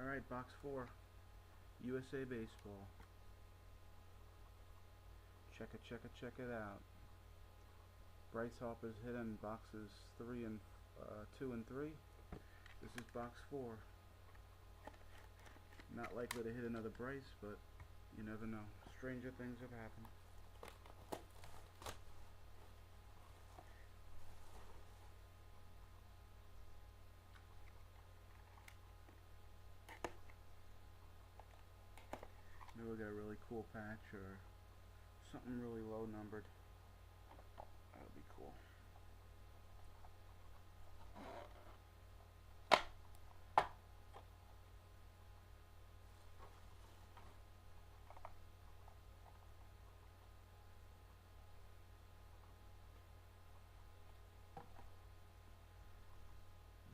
Alright, box 4. USA Baseball. Check it out. Bryce Harper's hitting boxes 2 and 3. This is box 4. Not likely to hit another Bryce, but you never know. Stranger things have happened. Maybe we'll get a really cool patch or something really low numbered. That would be cool.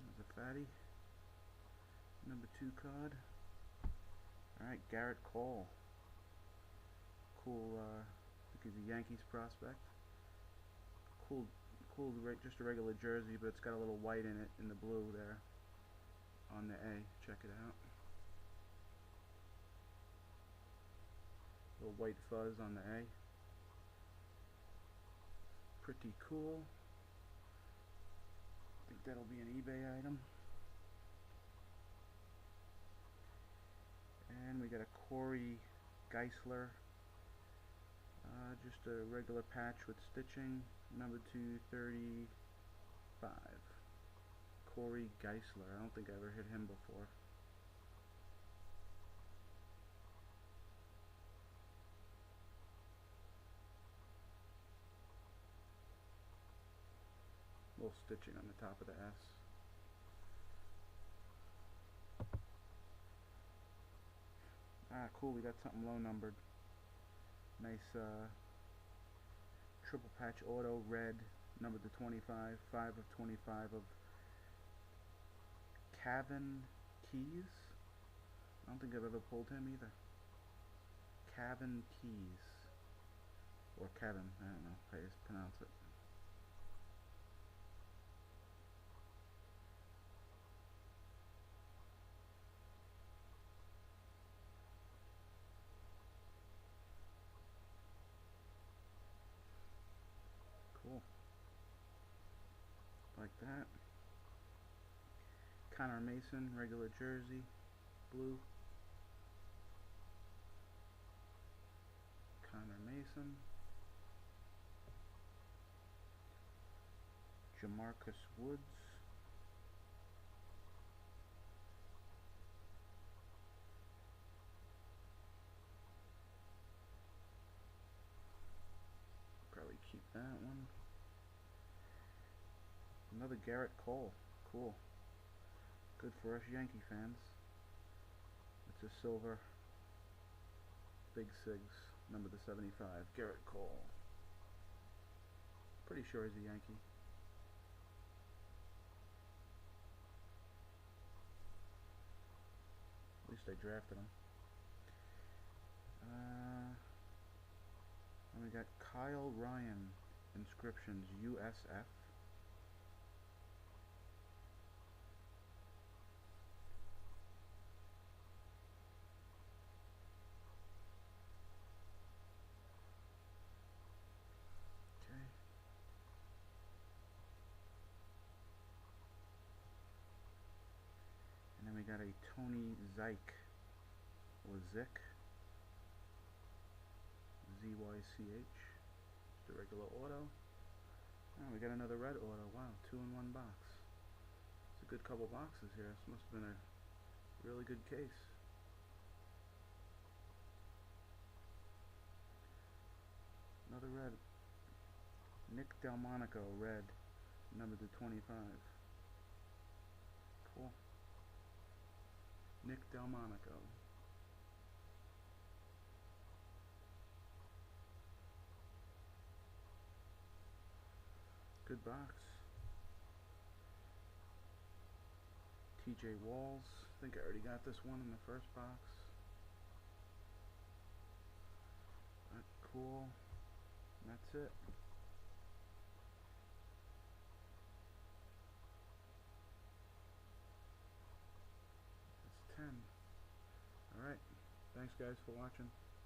There's a fatty. Number 2 card. Alright, Garrett Cole. Cool, I think he's a Yankees prospect. Cool, just a regular jersey, but it's got a little white in it, in the blue there, on the A. Check it out. Little white fuzz on the A. Pretty cool. I think that'll be an eBay item. And we got a Corey Geisler. Just a regular patch with stitching. Number 235. Corey Geisler. I don't think I ever hit him before. Little stitching on the top of the S. Ah, cool, we got something low numbered. Nice triple patch auto red, number to 25, 5 of 25 of Kevin Keys. I don't think I've ever pulled him either. Kevin Keys. Or Kevin, I don't know how you pronounce it. Cool. Like that. Connor Mason, regular jersey, blue. Connor Mason. Jamarcus Woods. Probably keep that one. Another Garrett Cole. Cool. Good for us Yankee fans. It's a silver Big Sigs, number to 75. Garrett Cole. Pretty sure he's a Yankee. At least they drafted him. And we got Kyle Ryan, inscriptions, USF. Okay. And then we got a Tony Zyk, or Zik. Z-Y-C-H. Just a regular auto. Oh, we got another red auto. Wow, 2 in 1 box. It's a good couple boxes here. This must have been a really good case. Another red. Nick Delmonico, red. Number to 25. Cool. Nick Delmonico. Good box. TJ Walls. I think I already got this one in the first box. Cool. And that's it. That's 10. Thanks guys for watching.